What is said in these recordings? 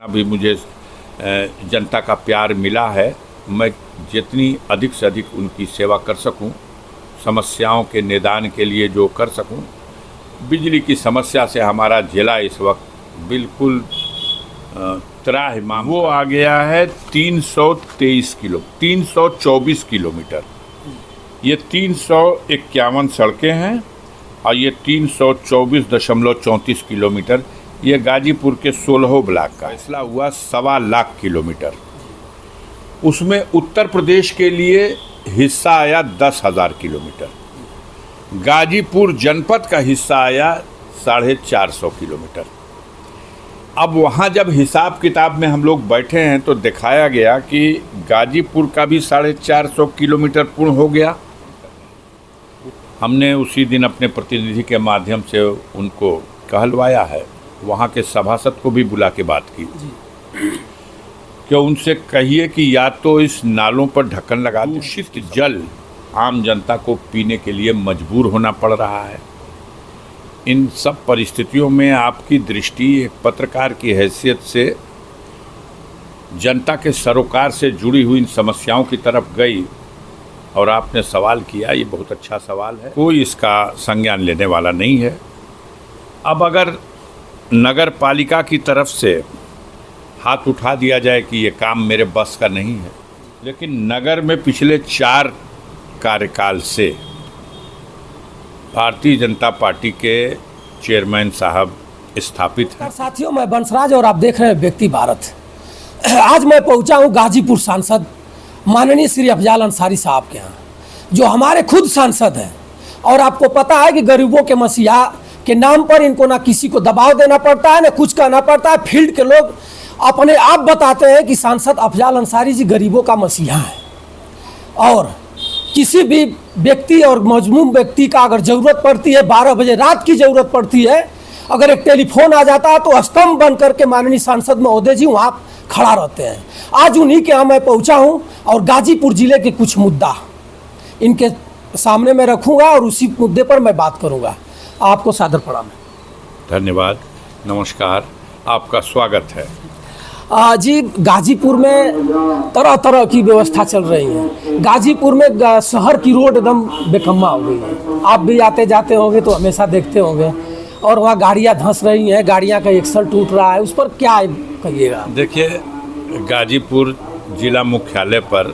अभी मुझे जनता का प्यार मिला है। मैं जितनी अधिक से अधिक उनकी सेवा कर सकूं, समस्याओं के निदान के लिए जो कर सकूं। बिजली की समस्या से हमारा जिला इस वक्त बिल्कुल त्राहिमाम, वो आ गया है 324 किलोमीटर। ये 351 सड़कें हैं और ये 324.34 किलोमीटर ये गाजीपुर के 16 ब्लॉक का फैसला हुआ 1.25 लाख किलोमीटर। उसमें उत्तर प्रदेश के लिए हिस्सा आया 10,000 किलोमीटर। गाजीपुर जनपद का हिस्सा आया 450 किलोमीटर। अब वहाँ जब हिसाब किताब में हम लोग बैठे हैं तो दिखाया गया कि गाजीपुर का भी 450 किलोमीटर पूर्ण हो गया। हमने उसी दिन अपने प्रतिनिधि के माध्यम से उनको कहलवाया है, वहाँ के सभासद को भी बुला के बात की कि उनसे कहिए कि या तो इस नालों पर ढक्कन लगा, दूषित जल आम जनता को पीने के लिए मजबूर होना पड़ रहा है। इन सब परिस्थितियों में आपकी दृष्टि एक पत्रकार की हैसियत से जनता के सरोकार से जुड़ी हुई इन समस्याओं की तरफ गई और आपने सवाल किया। ये बहुत अच्छा सवाल है, कोई इसका संज्ञान लेने वाला नहीं है। अब अगर नगर पालिका की तरफ से हाथ उठा दिया जाए कि ये काम मेरे बस का नहीं है, लेकिन नगर में पिछले 4 कार्यकाल से भारतीय जनता पार्टी के चेयरमैन साहब स्थापित हैं। साथियों, मैं बंसराज और आप देख रहे हैं व्यक्ति भारत। आज मैं पहुंचा हूं गाजीपुर सांसद माननीय श्री अफजाल अंसारी साहब के यहाँ, जो हमारे खुद सांसद हैं। और आपको पता है कि गरीबों के मसीहा के नाम पर इनको ना किसी को दबाव देना पड़ता है, ना कुछ कहना पड़ता है। फील्ड के लोग अपने आप बताते हैं कि सांसद अफजाल अंसारी जी गरीबों का मसीहा है। और किसी भी व्यक्ति और मजलूम व्यक्ति का अगर ज़रूरत पड़ती है, 12 बजे रात की ज़रूरत पड़ती है, अगर एक टेलीफोन आ जाता है तो स्तंभ बन करके माननीय सांसद महोदय जी वहाँ खड़ा रहते हैं। आज उन्हीं के यहाँ मैं पहुँचा हूँ और गाजीपुर ज़िले के कुछ मुद्दा इनके सामने मैं रखूँगा और उसी मुद्दे पर मैं बात करूँगा। आपको सादर प्रणाम। धन्यवाद, नमस्कार, आपका स्वागत है। जी, गाजीपुर में तरह तरह की व्यवस्था चल रही है। गाजीपुर में शहर की रोड एकदम बेकम्मा हो गई है। आप भी आते जाते होंगे तो हमेशा देखते होंगे। और वहाँ गाड़ियाँ धंस रही हैं, गाड़ियाँ का एक्सल टूट रहा है, उस पर क्या कहिएगा? देखिए, गाजीपुर जिला मुख्यालय पर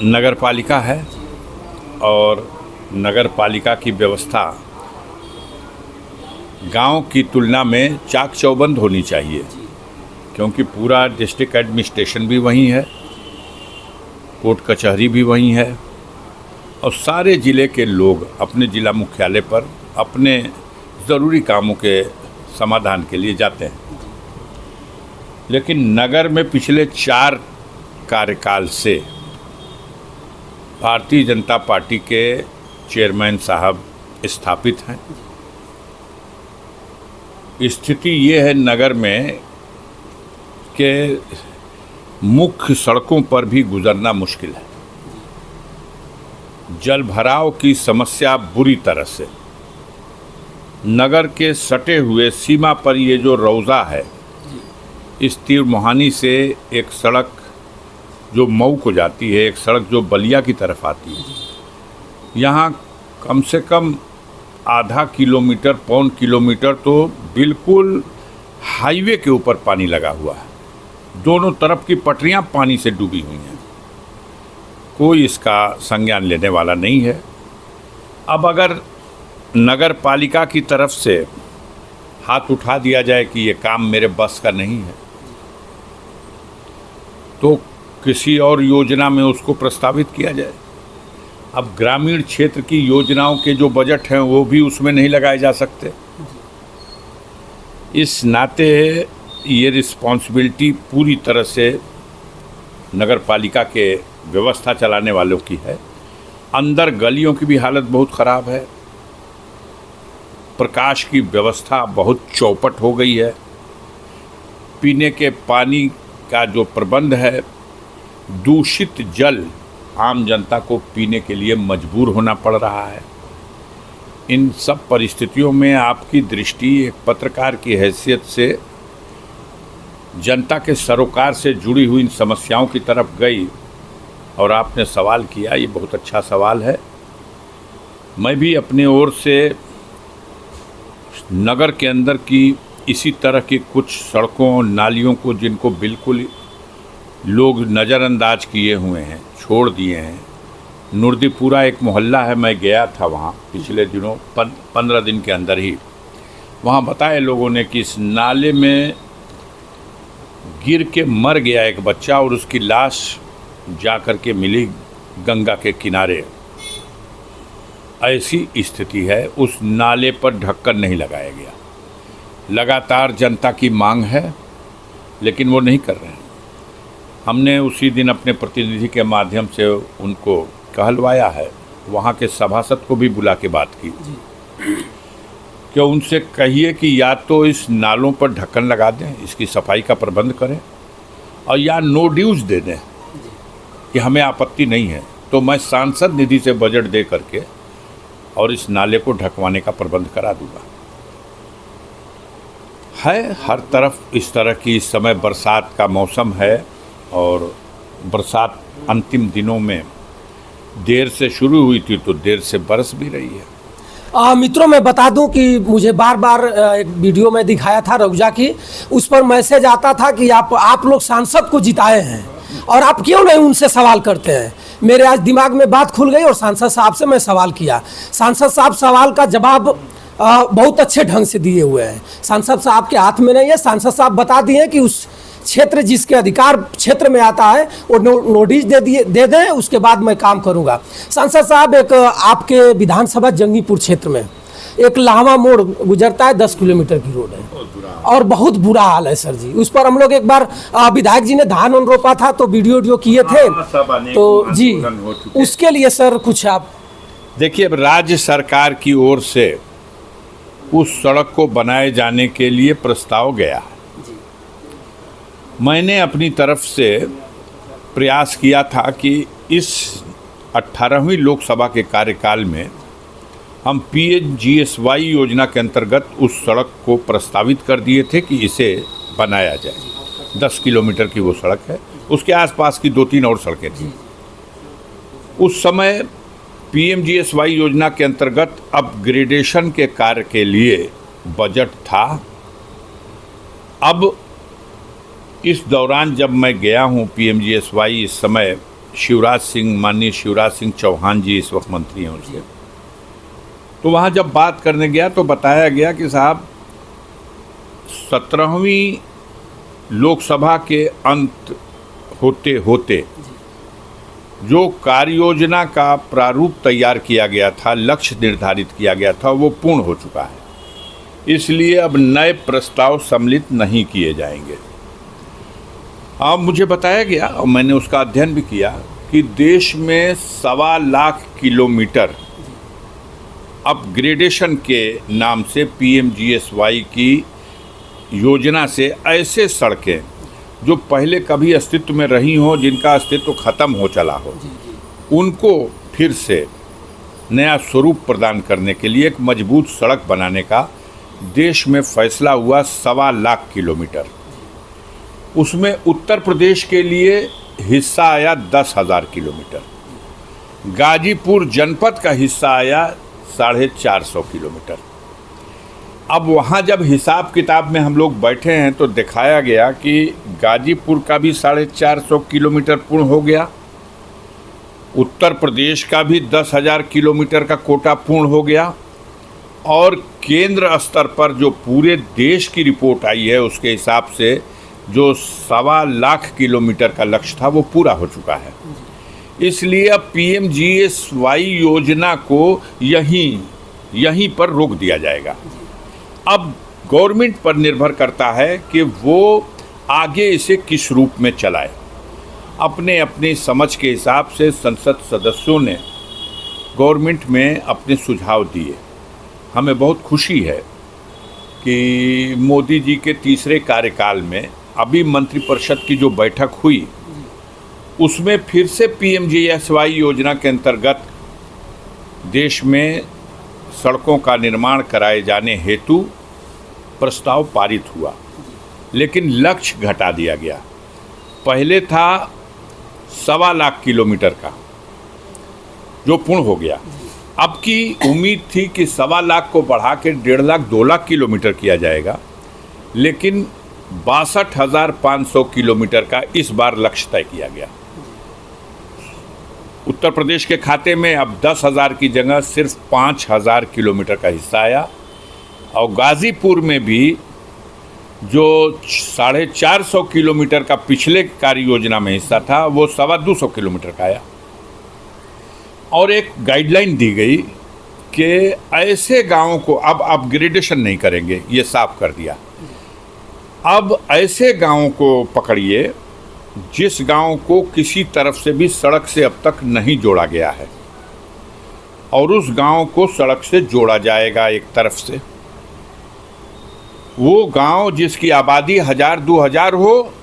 नगर पालिका है और नगर पालिका की व्यवस्था गांव की तुलना में चाक चौबंद होनी चाहिए, क्योंकि पूरा डिस्ट्रिक्ट एडमिनिस्ट्रेशन भी वहीं है, कोर्ट कचहरी भी वहीं है और सारे ज़िले के लोग अपने ज़िला मुख्यालय पर अपने ज़रूरी कामों के समाधान के लिए जाते हैं। लेकिन नगर में पिछले 4 कार्यकाल से भारतीय जनता पार्टी के चेयरमैन साहब स्थापित हैं। स्थिति ये है नगर में कि मुख्य सड़कों पर भी गुजरना मुश्किल है। जल भराव की समस्या बुरी तरह से, नगर के सटे हुए सीमा पर ये जो रौज़ा है, इस तीर मोहानी से एक सड़क जो मऊ को जाती है, एक सड़क जो बलिया की तरफ आती है, यहाँ कम से कम आधा किलोमीटर, पौन किलोमीटर तो बिल्कुल हाईवे के ऊपर पानी लगा हुआ है। दोनों तरफ की पटरियां पानी से डूबी हुई हैं। कोई इसका संज्ञान लेने वाला नहीं है। अब अगर नगर पालिका की तरफ से हाथ उठा दिया जाए कि ये काम मेरे बस का नहीं है, तो किसी और योजना में उसको प्रस्तावित किया जाए। अब ग्रामीण क्षेत्र की योजनाओं के जो बजट हैं वो भी उसमें नहीं लगाए जा सकते। इस नाते ये रिस्पॉन्सिबिलिटी पूरी तरह से नगर पालिका के व्यवस्था चलाने वालों की है। अंदर गलियों की भी हालत बहुत ख़राब है। प्रकाश की व्यवस्था बहुत चौपट हो गई है। पीने के पानी का जो प्रबंध है, दूषित जल आम जनता को पीने के लिए मजबूर होना पड़ रहा है। इन सब परिस्थितियों में आपकी दृष्टि एक पत्रकार की हैसियत से जनता के सरोकार से जुड़ी हुई इन समस्याओं की तरफ गई और आपने सवाल किया, ये बहुत अच्छा सवाल है। मैं भी अपने ओर से नगर के अंदर की इसी तरह की कुछ सड़कों नालियों को, जिनको बिल्कुल लोग नज़रअंदाज किए हुए हैं, छोड़ दिए हैं। नूरदीपुरा एक मोहल्ला है, मैं गया था वहाँ पिछले दिनों, 15 दिन के अंदर ही। वहाँ बताए लोगों ने कि इस नाले में गिर के मर गया एक बच्चा और उसकी लाश जा कर के मिली गंगा के किनारे। ऐसी स्थिति है, उस नाले पर ढक्कन नहीं लगाया गया। लगातार जनता की मांग है, लेकिन वो नहीं कर रहे हैं। हमने उसी दिन अपने प्रतिनिधि के माध्यम से उनको कहलवाया है, वहाँ के सभासद को भी बुला के बात की कि उनसे कहिए कि या तो इस नालों पर ढक्कन लगा दें, इसकी सफाई का प्रबंध करें, और या नो ड्यूज दे दें कि हमें आपत्ति नहीं है, तो मैं सांसद निधि से बजट दे करके और इस नाले को ढकवाने का प्रबंध करा दूंगा। है हर तरफ इस तरह की, इस समय बरसात का मौसम है और बरसात अंतिम दिनों में देर से शुरू हुई थी तो देर से बरस भी रही है। मित्रों, मैं बता दूं कि मुझे बार बार एक वीडियो में दिखाया था रौजा की, उस पर मैसेज आता था कि आप लोग सांसद को जिताए हैं और आप क्यों नहीं उनसे सवाल करते हैं। मेरे आज दिमाग में बात खुल गई और सांसद साहब से मैं सवाल किया। सांसद साहब सवाल का जवाब बहुत अच्छे ढंग से दिए हुए हैं। सांसद साहब के हाथ में नहीं है। सांसद साहब बता दिए कि उस क्षेत्र जिसके अधिकार क्षेत्र में आता है वो नोटिस दे दें, उसके बाद मैं काम करूंगा। सांसद साहब, एक आपके विधानसभा जंगीपुर क्षेत्र में एक लावा मोड़ गुजरता है, 10 किलोमीटर की रोड है और बहुत बुरा हाल है सर जी। उस पर हम लोग एक बार विधायक जी ने धान रोपा था तो वीडियो किए थे, तो जी उसके लिए सर कुछ आप देखिए। अब राज्य सरकार की ओर से उस सड़क को बनाए जाने के लिए प्रस्ताव गया। मैंने अपनी तरफ से प्रयास किया था कि इस 18वीं लोकसभा के कार्यकाल में हम PMGSY योजना के अंतर्गत उस सड़क को प्रस्तावित कर दिए थे कि इसे बनाया जाए। 10 किलोमीटर की वो सड़क है, उसके आसपास की 2-3 और सड़कें थी। उस समय PMGSY योजना के अंतर्गत अपग्रेडेशन के कार्य के लिए बजट था। अब इस दौरान जब मैं गया हूँ PMGSY, इस समय माननीय शिवराज सिंह चौहान जी इस वक्त मंत्री हैं उसके, तो वहाँ जब बात करने गया तो बताया गया कि साहब 17वीं लोकसभा के अंत होते होते जो कार्य योजना का प्रारूप तैयार किया गया था, लक्ष्य निर्धारित किया गया था, वो पूर्ण हो चुका है। इसलिए अब नए प्रस्ताव सम्मिलित नहीं किए जाएंगे। अब मुझे बताया गया और मैंने उसका अध्ययन भी किया कि देश में 1.25 लाख किलोमीटर अपग्रेडेशन के नाम से PMGSY की योजना से ऐसे सड़कें जो पहले कभी अस्तित्व में रही हों, जिनका अस्तित्व खत्म हो चला हो, उनको फिर से नया स्वरूप प्रदान करने के लिए एक मजबूत सड़क बनाने का देश में फैसला हुआ। 1.25 लाख किलोमीटर, उसमें उत्तर प्रदेश के लिए हिस्सा आया 10,000 किलोमीटर, गाजीपुर जनपद का हिस्सा आया 450 किलोमीटर। अब वहाँ जब हिसाब किताब में हम लोग बैठे हैं तो दिखाया गया कि गाजीपुर का भी 450 किलोमीटर पूर्ण हो गया, उत्तर प्रदेश का भी 10,000 किलोमीटर का कोटा पूर्ण हो गया, और केंद्र स्तर पर जो पूरे देश की रिपोर्ट आई है उसके हिसाब से जो 1.25 लाख किलोमीटर का लक्ष्य था वो पूरा हो चुका है। इसलिए अब PMGSY योजना को यहीं पर रोक दिया जाएगा। अब गवर्नमेंट पर निर्भर करता है कि वो आगे इसे किस रूप में चलाए। अपने अपनी समझ के हिसाब से संसद सदस्यों ने गवर्नमेंट में अपने सुझाव दिए। हमें बहुत खुशी है कि मोदी जी के तीसरे कार्यकाल में अभी मंत्रिपरिषद की जो बैठक हुई उसमें फिर से PMGSY योजना के अंतर्गत देश में सड़कों का निर्माण कराए जाने हेतु प्रस्ताव पारित हुआ। लेकिन लक्ष्य घटा दिया गया। पहले था 1.25 लाख किलोमीटर का, जो पूर्ण हो गया। अब की उम्मीद थी कि 1.25 लाख को बढ़ा के 1.5 लाख 2 लाख किलोमीटर किया जाएगा, लेकिन 62,500 किलोमीटर का इस बार लक्ष्य तय किया गया। उत्तर प्रदेश के खाते में अब 10,000 की जगह सिर्फ 5,000 किलोमीटर का हिस्सा आया, और गाजीपुर में भी जो 450 किलोमीटर का पिछले कार्य योजना में हिस्सा था, वो 225 किलोमीटर का आया। और एक गाइडलाइन दी गई कि ऐसे गांवों को अब अपग्रेडेशन नहीं करेंगे, ये साफ कर दिया। अब ऐसे गांवों को पकड़िए जिस गांव को किसी तरफ से भी सड़क से अब तक नहीं जोड़ा गया है, और उस गांव को सड़क से जोड़ा जाएगा एक तरफ से। वो गांव जिसकी आबादी 1,000-2,000 हो,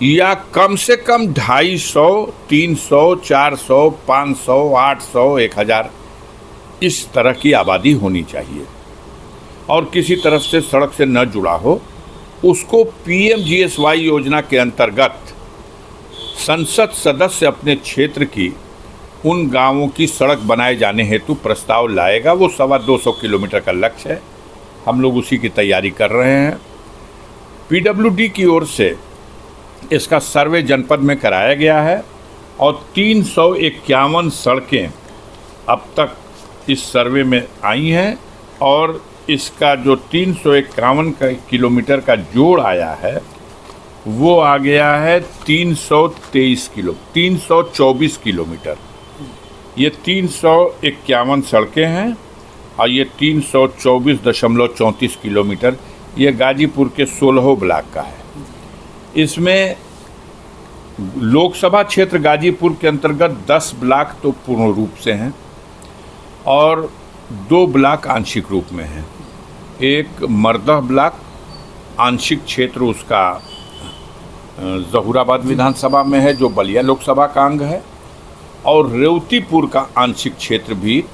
या कम से कम 250, 300, 400, 500, 800, 1,000 इस तरह की आबादी होनी चाहिए, और किसी तरफ से सड़क से न जुड़ा हो, उसको PMGSY योजना के अंतर्गत संसद सदस्य अपने क्षेत्र की उन गांवों की सड़क बनाए जाने हेतु प्रस्ताव लाएगा। वो 225 किलोमीटर का लक्ष्य है, हम लोग उसी की तैयारी कर रहे हैं। PWD की ओर से इसका सर्वे जनपद में कराया गया है, और 351 सड़कें अब तक इस सर्वे में आई हैं, और इसका जो 351 किलोमीटर का जोड़ आया है, वो आ गया है 324 किलोमीटर। ये 351 सड़कें हैं, और ये 324.34 किलोमीटर ये गाजीपुर के 16 ब्लॉक का है। इसमें लोकसभा क्षेत्र गाजीपुर के अंतर्गत 10 ब्लॉक तो पूर्ण रूप से हैं, और 2 ब्लॉक आंशिक रूप में हैं। एक मरदह ब्लॉक आंशिक क्षेत्र उसका जहूराबाद विधानसभा में है, जो बलिया लोकसभा का अंग है, और रेवतीपुर का आंशिक क्षेत्र भी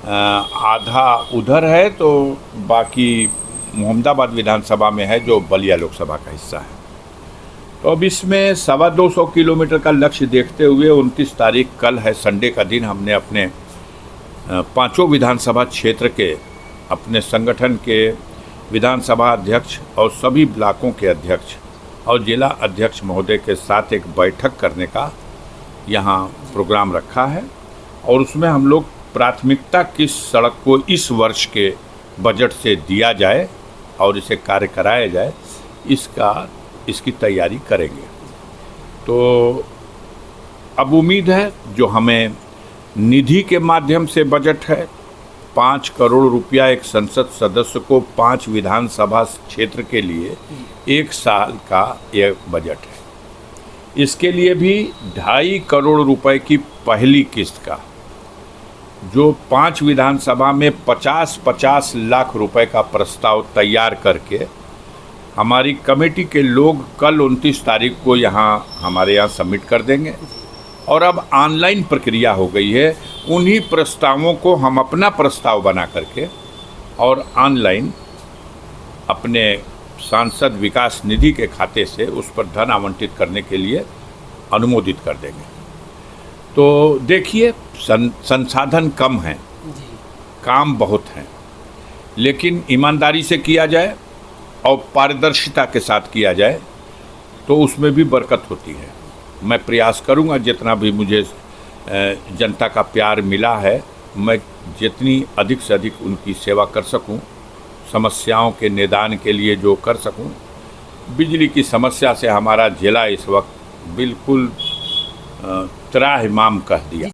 आधा उधर है, तो बाकी मोहम्मदाबाद विधानसभा में है, जो बलिया लोकसभा का हिस्सा है। तो अब इसमें 225 किलोमीटर का लक्ष्य देखते हुए 29 तारीख कल है, संडे का दिन, हमने अपने 5 विधानसभा क्षेत्र के अपने संगठन के विधानसभा अध्यक्ष और सभी ब्लॉकों के अध्यक्ष और जिला अध्यक्ष महोदय के साथ एक बैठक करने का यहाँ प्रोग्राम रखा है, और उसमें हम लोग प्राथमिकता किस सड़क को इस वर्ष के बजट से दिया जाए और इसे कार्य कराया जाए, इसकी तैयारी करेंगे। तो अब उम्मीद है जो हमें निधि के माध्यम से बजट है, 5 करोड़ रुपया एक संसद सदस्य को 5 विधानसभा क्षेत्र के लिए 1 साल का यह बजट है। इसके लिए भी 2.5 करोड़ रुपए की पहली किस्त का, जो 5 विधानसभा में 50-50 लाख रुपए का प्रस्ताव तैयार करके हमारी कमेटी के लोग कल 29 तारीख को यहाँ हमारे यहाँ सबमिट कर देंगे। और अब ऑनलाइन प्रक्रिया हो गई है, उन्हीं प्रस्तावों को हम अपना प्रस्ताव बना करके और ऑनलाइन अपने सांसद विकास निधि के खाते से उस पर धन आवंटित करने के लिए अनुमोदित कर देंगे। तो देखिए, संसाधन कम हैं, काम बहुत हैं, लेकिन ईमानदारी से किया जाए और पारदर्शिता के साथ किया जाए तो उसमें भी बरकत होती है। मैं प्रयास करूंगा, जितना भी मुझे जनता का प्यार मिला है, मैं जितनी अधिक से अधिक उनकी सेवा कर सकूं, समस्याओं के निदान के लिए जो कर सकूं। बिजली की समस्या से हमारा जिला इस वक्त बिल्कुल त्राहिमाम कह दिया।